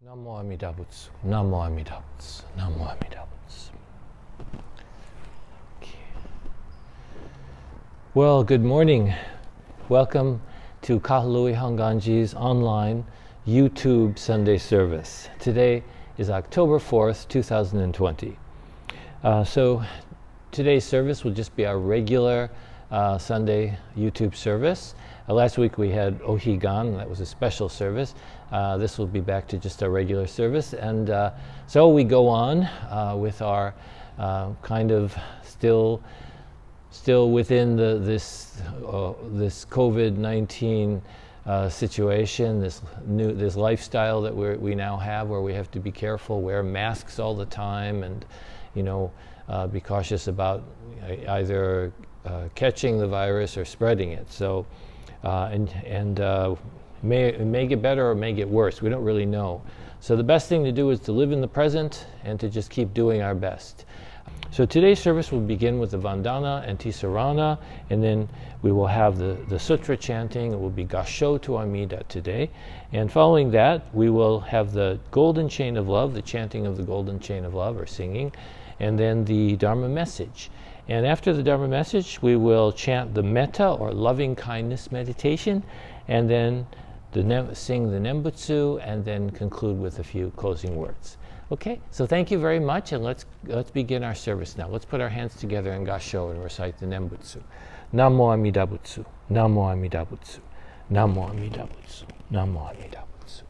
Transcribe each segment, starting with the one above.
Namo Amida Butsu, Namo Amida Butsu, Namo Amida Butsu. Okay. Well, good morning. Welcome to Kahului Hongwanji's online YouTube Sunday service. Today is October 4th, 2020. So today's service will just be our regular Sunday YouTube service. Last week we had Ohigan, that was a special service. This will be back to just our regular service. And so we go on with our kind of still within this COVID-19 situation, this lifestyle that we now have, where we have to be careful, wear masks all the time, and be cautious about either catching the virus or spreading it. So it may get better or it may get worse. We don't really know. So the best thing to do is to live in the present and to just keep doing our best. So today's service will begin with the Vandana and Tisarana, and then we will have the Sutra chanting. It will be Gasho to Amida today. And following that, we will have the Golden Chain of Love, the chanting of the Golden Chain of Love, or singing, and then the Dharma message. And after the Dharma message, we will chant the Metta, or loving kindness meditation, and then sing the Nembutsu, and then conclude with a few closing words. Okay, so thank you very much, and let's begin our service now. Let's put our hands together in Gasho and recite the Nembutsu. Namo Amida Butsu, Namo Amida Butsu, Namo Amida Butsu, Namo Amida Butsu,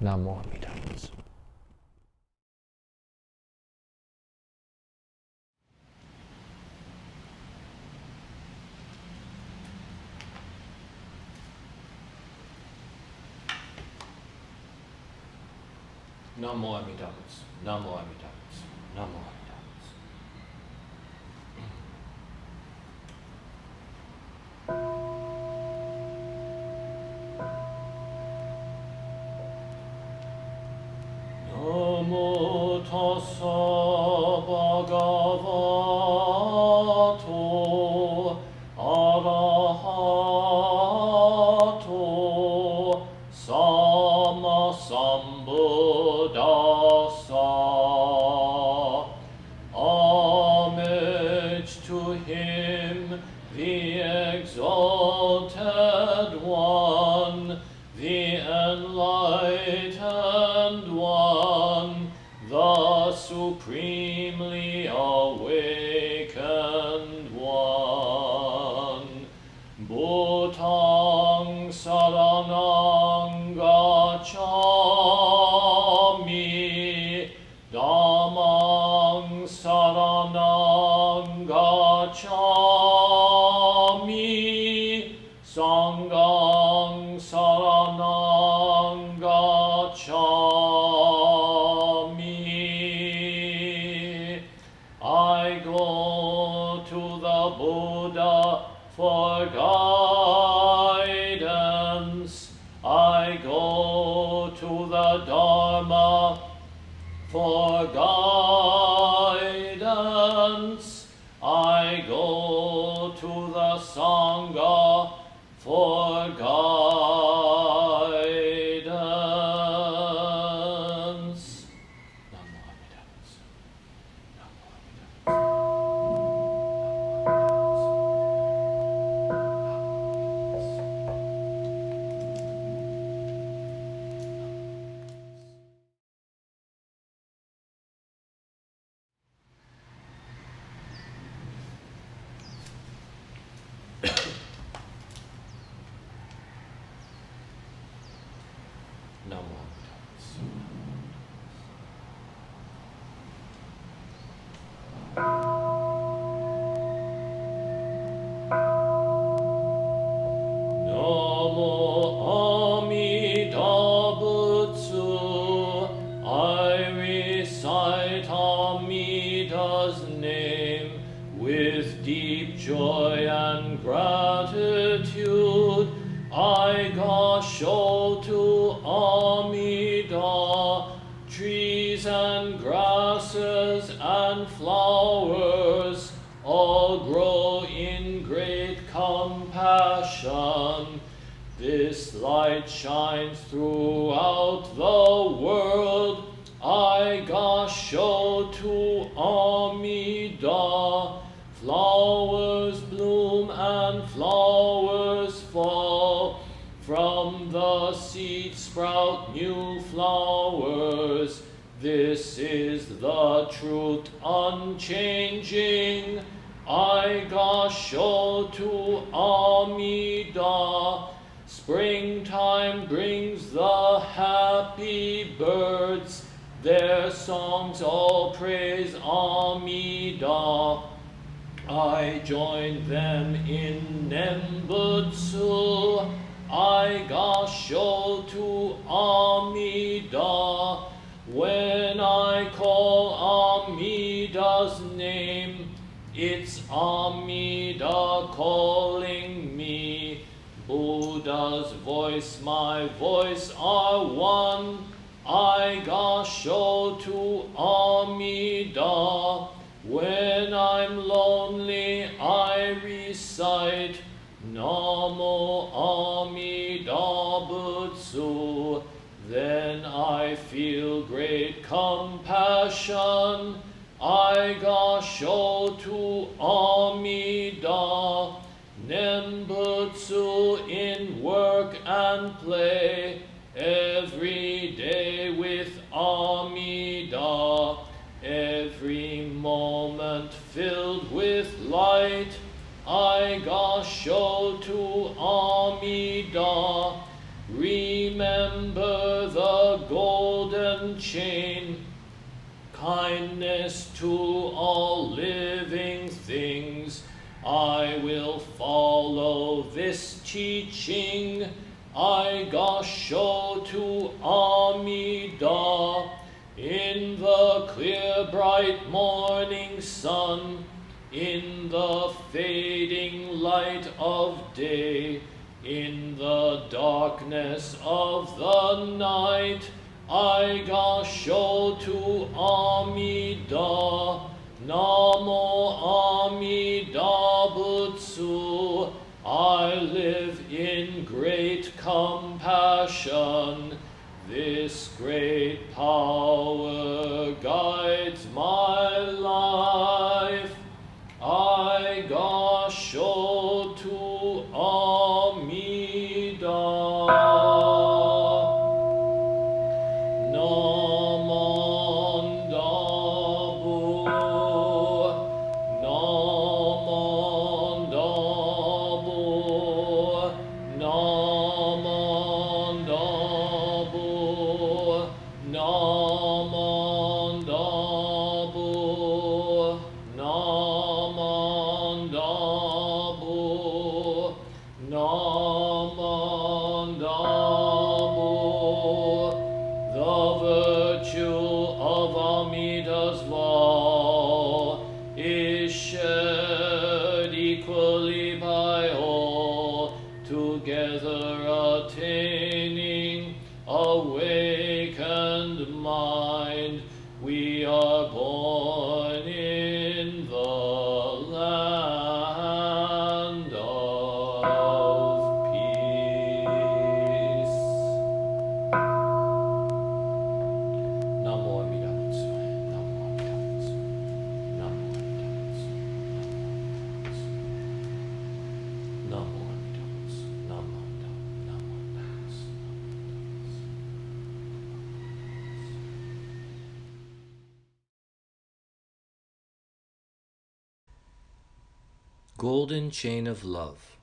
Namo Amida Butsu. Namo Amida Butsu, Namo Amida Butsu, Namo Amida Butsu. Namo tassa bhagavato arahato sammasambuddhassa. Homage to him, the exalted one, the enlightened one, the supremely awakened one. Bhutang saranang gacchami, dhammang saranang gacchami, sanghang saranang gacchami. I go to the Buddha for guidance. I go to the Dharma for guidance. I go to the Sangha for guidance. Namo Amida Butsu. Namo Amida Namo Amida Butsu. Namo Amida Butsu. I recite Amida's name with deep joy and gratitude. I gasho to Amida, trees and grasses and flowers all grow in great compassion. This light shines throughout the world. I gasho to Amida. Flowers bloom and flowers fall. From the seed sprout new flowers. This is the truth unchanging. I gasho to Amida. Springtime brings the happy birds. Their songs all praise Amida. I join them in Nembutsu. I gasho to Amida. When I call Amida's name, it's Amida calling me. Buddha's voice, my voice are one. I gasho to Amida. When I'm lonely, I recite Namo Amida Butsu. Then I feel great compassion. I gasho to Amida. Nembutsu in work and play, every day with Amida, every moment filled with light. I gasho to Amida. Remember the golden chain, kindness to all living things. I will follow this teaching. I gasho to Amida. In the clear bright morning sun, in the fading light of day, in the darkness of the night, I gasho to Amida. Namo Amida Butsu. I live in great compassion. This great power guides my life. I gasho to Amida. Golden Chain of Love.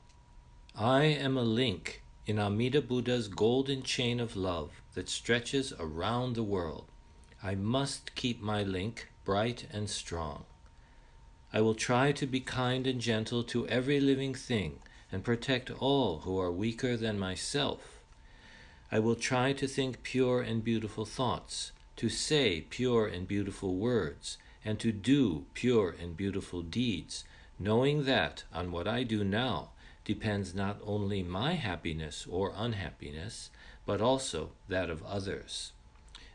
I am a link in Amida Buddha's golden chain of love that stretches around the world. I must keep my link bright and strong. I will try to be kind and gentle to every living thing and protect all who are weaker than myself. I will try to think pure and beautiful thoughts, to say pure and beautiful words, and to do pure and beautiful deeds, knowing that on what I do now depends not only my happiness or unhappiness, but also that of others.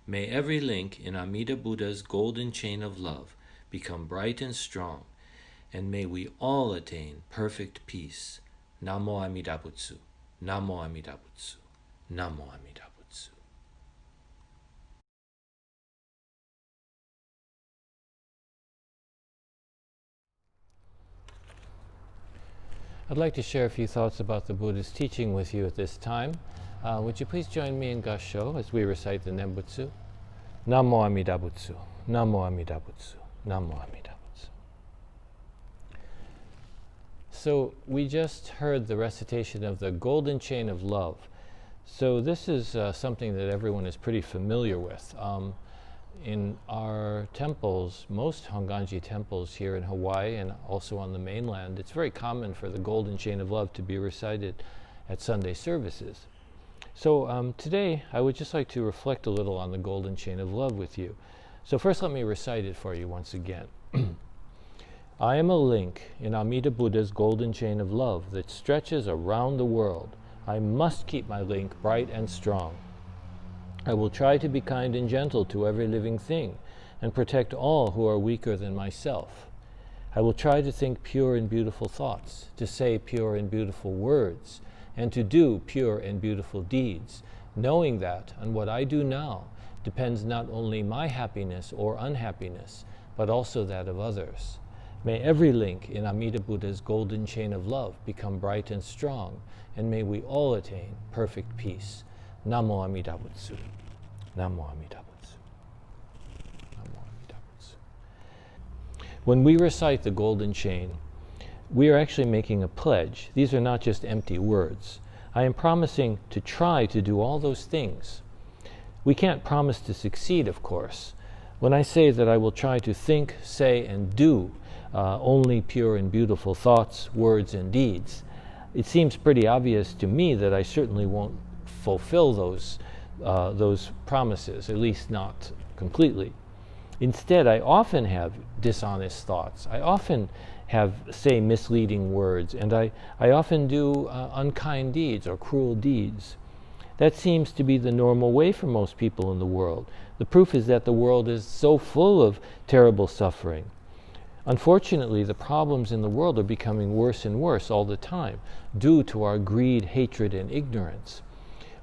May every link in Amida Buddha's golden chain of love become bright and strong, and may we all attain perfect peace. Namo Amida Butsu. Namo Amida Butsu. Namo Amida Butsu. I'd like to share a few thoughts about the Buddha's teaching with you at this time. Would you please join me in Gassho as we recite the Nembutsu? Namo Amida Butsu. Namo Amida Butsu. Namo Amida Butsu. So we just heard the recitation of the Golden Chain of Love. So this is something that everyone is pretty familiar with. In our temples, most Hongwanji temples here in Hawaii and also on the mainland, it's very common for the Golden Chain of Love to be recited at Sunday services. So today I would just like to reflect a little on the Golden Chain of Love with you. So first let me recite it for you once again. I am a link in Amida Buddha's Golden Chain of Love that stretches around the world. I must keep my link bright and strong. I will try to be kind and gentle to every living thing and protect all who are weaker than myself. I will try to think pure and beautiful thoughts, to say pure and beautiful words, and to do pure and beautiful deeds, knowing that on what I do now depends not only my happiness or unhappiness, but also that of others. May every link in Amida Buddha's Golden Chain of Love become bright and strong, and may we all attain perfect peace. Namo Amida Butsu. Namo Amida Butsu. Namo Amida Butsu. When we recite the Golden Chain, we are actually making a pledge. These are not just empty words. I am promising to try to do all those things. We can't promise to succeed, of course. When I say that I will try to think, say, and do only pure and beautiful thoughts, words, and deeds, it seems pretty obvious to me that I certainly won't fulfill those promises, at least not completely. Instead, I often have dishonest thoughts. I often say misleading words, and I often do unkind deeds or cruel deeds. That seems to be the normal way for most people in the world. The proof is that the world is so full of terrible suffering. Unfortunately, the problems in the world are becoming worse and worse all the time due to our greed, hatred, and ignorance,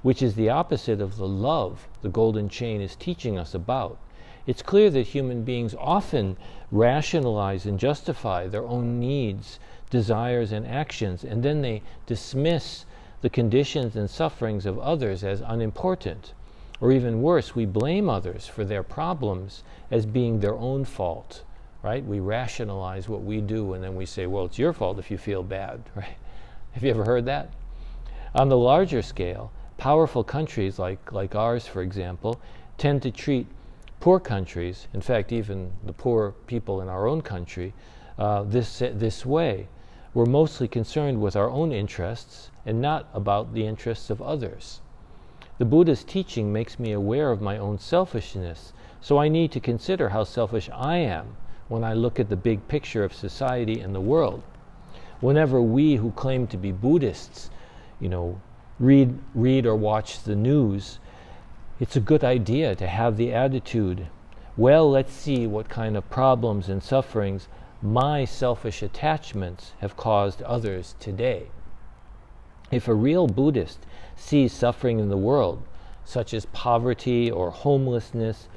which is the opposite of the love the Golden Chain is teaching us about. It's clear that human beings often rationalize and justify their own needs, desires, and actions, and then they dismiss the conditions and sufferings of others as unimportant. Or even worse, we blame others for their problems as being their own fault, right? We rationalize what we do and then we say, well, it's your fault if you feel bad, right? Have you ever heard that? On the larger scale, powerful countries like ours, for example, tend to treat poor countries, in fact, even the poor people in our own country, this way. We're mostly concerned with our own interests and not about the interests of others. The Buddha's teaching makes me aware of my own selfishness, so I need to consider how selfish I am when I look at the big picture of society and the world. Whenever we who claim to be Buddhists, read or watch the news, it's a good idea to have the attitude, well, let's see what kind of problems and sufferings my selfish attachments have caused others today. If a real Buddhist sees suffering in the world, such as poverty or homelessness,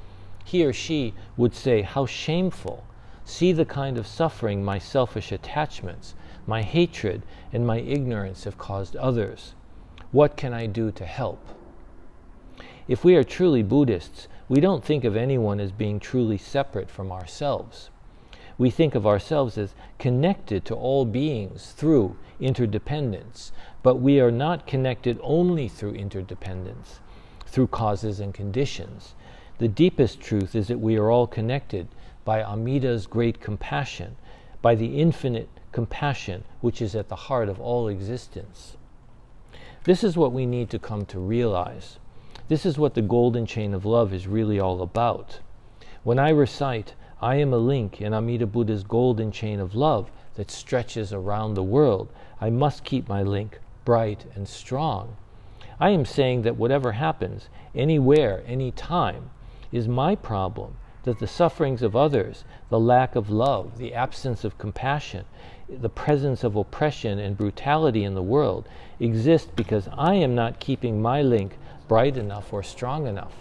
he or she would say, how shameful. See the kind of suffering my selfish attachments, my hatred, and my ignorance have caused others. What can I do to help? If we are truly Buddhists, we don't think of anyone as being truly separate from ourselves. We think of ourselves as connected to all beings through interdependence, but we are not connected only through interdependence, through causes and conditions. The deepest truth is that we are all connected by Amida's great compassion, by the infinite compassion which is at the heart of all existence. This is what we need to come to realize. This is what the Golden Chain of Love is really all about. When I recite, I am a link in Amida Buddha's Golden Chain of Love that stretches around the world, I must keep my link bright and strong. I am saying that whatever happens, anywhere, anytime, is my problem, that the sufferings of others, the lack of love, the absence of compassion, the presence of oppression and brutality in the world exist because I am not keeping my link bright enough or strong enough.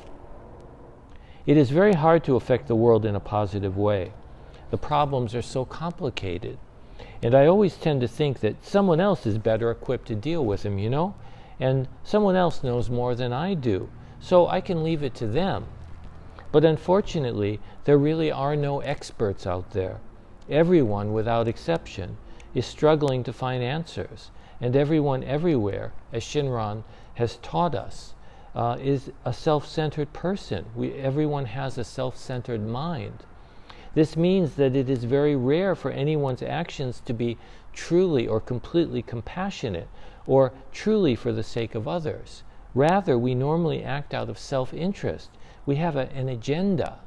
It is very hard to affect the world in a positive way. The problems are so complicated. And I always tend to think that someone else is better equipped to deal with them, and someone else knows more than I do. So I can leave it to them. But unfortunately, there really are no experts out there. Everyone, without exception, is struggling to find answers. And everyone everywhere, as Shinran has taught us, is a self-centered person. Everyone has a self-centered mind. This means that it is very rare for anyone's actions to be truly or completely compassionate or truly for the sake of others. Rather, we normally act out of self-interest. We have an agenda.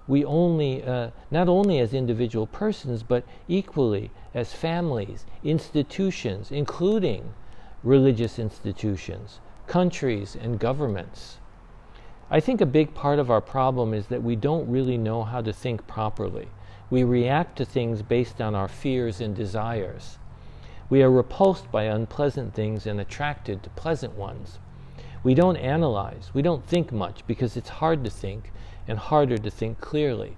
We only, not only as individual persons, but equally as families, institutions, including religious institutions, countries and governments. I think a big part of our problem is that we don't really know how to think properly. We react to things based on our fears and desires. We are repulsed by unpleasant things and attracted to pleasant ones. We don't analyze, we don't think much because it's hard to think and harder to think clearly.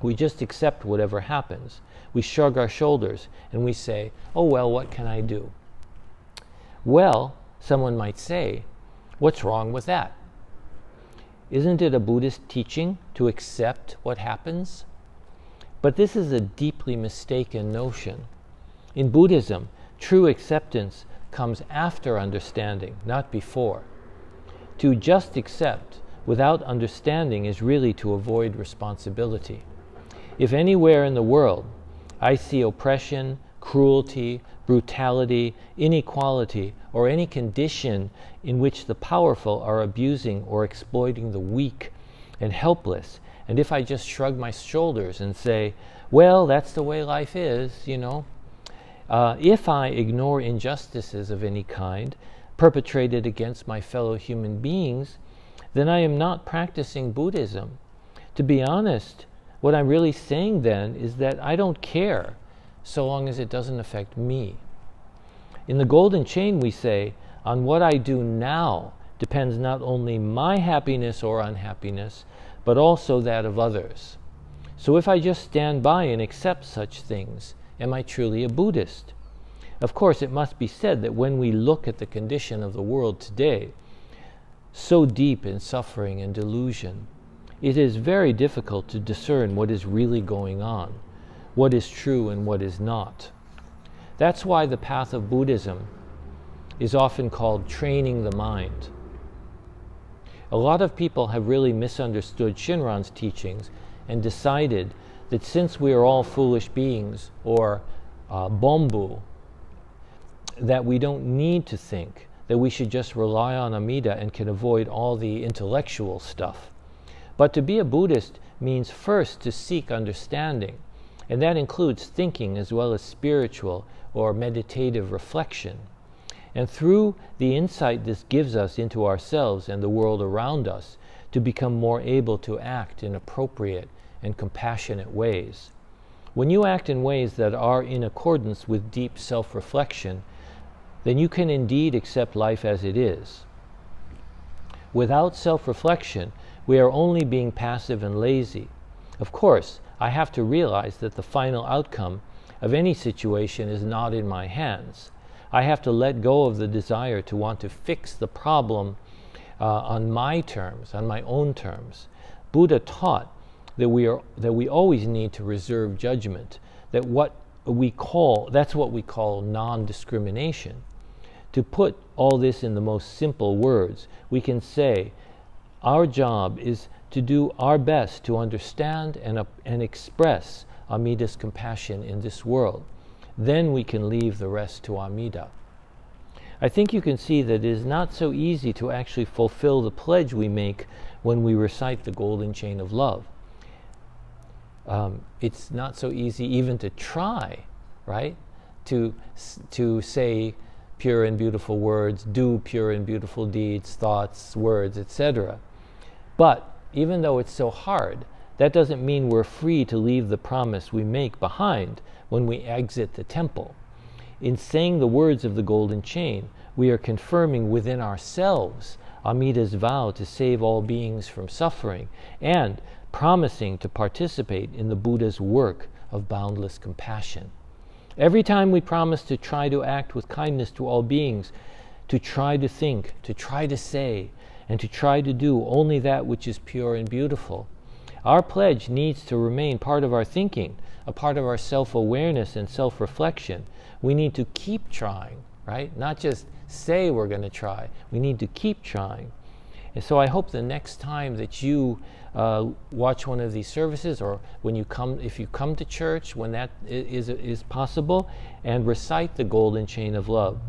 We just accept whatever happens. We shrug our shoulders and we say, oh well, what can I do? Well, someone might say, what's wrong with that? Isn't it a Buddhist teaching to accept what happens? But this is a deeply mistaken notion. In Buddhism, true acceptance comes after understanding, not before. To just accept without understanding is really to avoid responsibility. If anywhere in the world I see oppression, cruelty, brutality, inequality, or any condition in which the powerful are abusing or exploiting the weak and helpless, and if I just shrug my shoulders and say, well, that's the way life is, if I ignore injustices of any kind perpetrated against my fellow human beings, then I am not practicing Buddhism. To be honest, what I'm really saying then is that I don't care so long as it doesn't affect me. In the Golden Chain we say, on what I do now depends not only my happiness or unhappiness, but also that of others. So if I just stand by and accept such things, am I truly a Buddhist? Of course, it must be said that when we look at the condition of the world today, so deep in suffering and delusion, it is very difficult to discern what is really going on, what is true and what is not. That's why the path of Buddhism is often called training the mind. A lot of people have really misunderstood Shinran's teachings and decided that since we are all foolish beings, or bombu, that we don't need to think, that we should just rely on Amida and can avoid all the intellectual stuff. But to be a Buddhist means first to seek understanding, and that includes thinking as well as spiritual or meditative reflection. And through the insight this gives us into ourselves and the world around us, to become more able to act in appropriate and compassionate ways. When you act in ways that are in accordance with deep self-reflection, then you can indeed accept life as it is. Without self-reflection, we are only being passive and lazy. Of course, I have to realize that the final outcome of any situation is not in my hands. I have to let go of the desire to want to fix the problem on my terms, on my own terms. Buddha taught that we always need to reserve judgment, that's what we call non-discrimination. To put all this in the most simple words, we can say our job is to do our best to understand and express Amida's compassion in this world. Then we can leave the rest to Amida. I think you can see that it is not so easy to actually fulfill the pledge we make when we recite the Golden Chain of Love. It's not so easy even to try, right? To say pure and beautiful words, do pure and beautiful deeds, thoughts, words, etc. But even though it's so hard, that doesn't mean we're free to leave the promise we make behind when we exit the temple. In saying the words of the golden chain, we are confirming within ourselves Amida's vow to save all beings from suffering and promising to participate in the Buddha's work of boundless compassion. Every time we promise to try to act with kindness to all beings, to try to think, to try to say, and to try to do only that which is pure and beautiful, our pledge needs to remain part of our thinking, a part of our self-awareness and self-reflection. We need to keep trying, right? Not just say we're going to try. We need to keep trying. And so I hope the next time that you watch one of these services, or when you come, if you come to church, when that is possible, and recite the golden chain of love,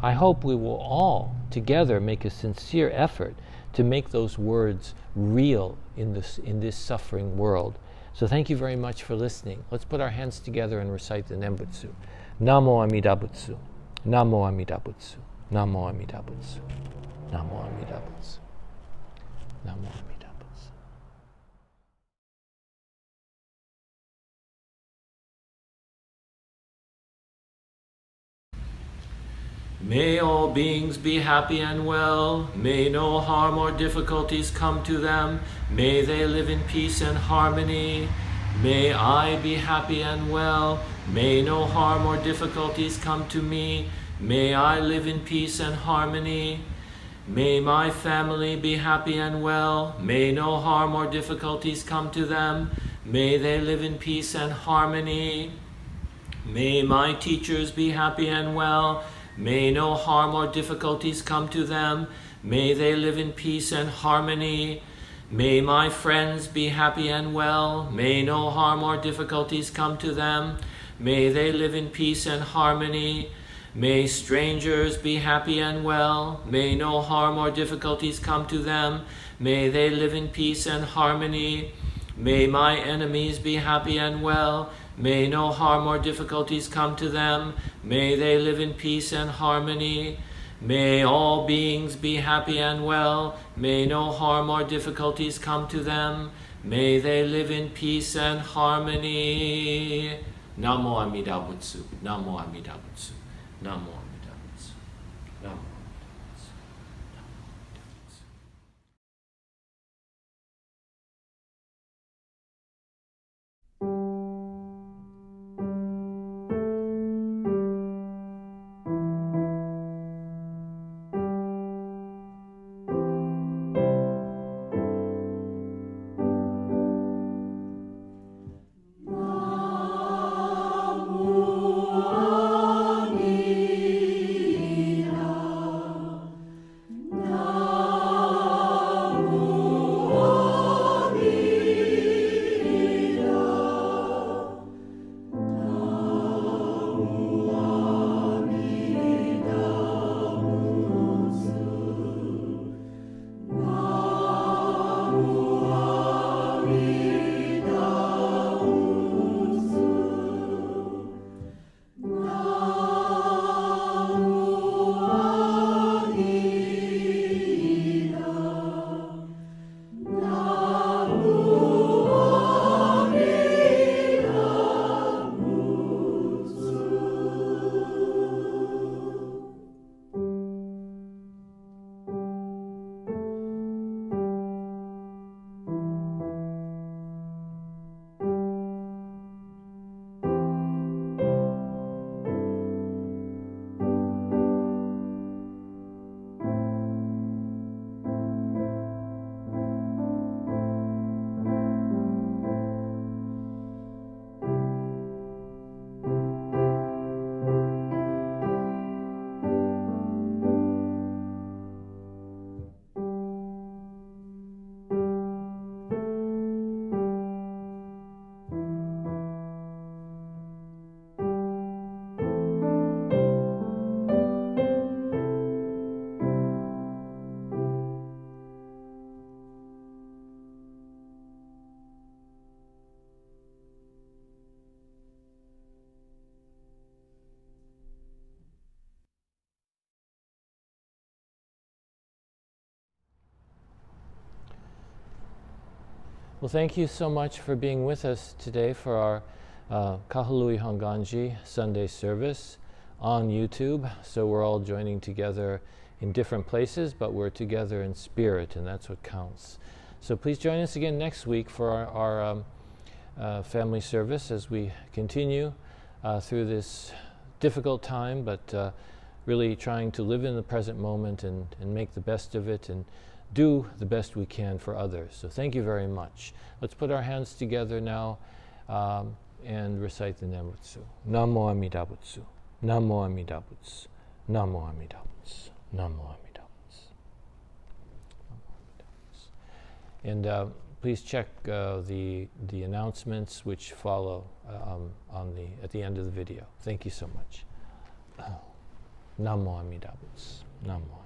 I hope we will all together make a sincere effort to make those words real in this suffering world. So thank you very much for listening. Let's put our hands together and recite the Nembutsu. Namo Amida Butsu. Namo Amida Butsu. Namo Amida Butsu. Namo Amida Butsu. Namo Amida Butsu. May all beings be happy and well. May no harm or difficulties come to them. May they live in peace and harmony. May I be happy and well. May no harm or difficulties come to me. May I live in peace and harmony. May my family be happy and well. May no harm or difficulties come to them. May they live in peace and harmony. May my teachers be happy and well. May no harm or difficulties come to them. May they live in peace and harmony. May my friends be happy and well. May no harm or difficulties come to them. May they live in peace and harmony. May strangers be happy and well. May no harm or difficulties come to them. May they live in peace and harmony. May my enemies be happy and well. May no harm or difficulties come to them. May they live in peace and harmony. May all beings be happy and well. May no harm or difficulties come to them. May they live in peace and harmony. Namo Amida Butsu. Namo Amida Butsu. Namo Amida Butsu. Namo. Amida Well, thank you so much for being with us today for our Kahului Hongwanji Sunday service on YouTube. So we're all joining together in different places, but we're together in spirit, and that's what counts. So please join us again next week for our family service as we continue through this difficult time, but really trying to live in the present moment and make the best of it and do the best we can for others. So thank you very much. Let's put our hands together now and recite the Nembutsu. Namo Amida Butsu. Namo Amida Butsu. Namo Amida Butsu. Namo Amida Butsu. And please check the announcements which follow at the end of the video. Thank you so much. Namo Amida Butsu. Namo.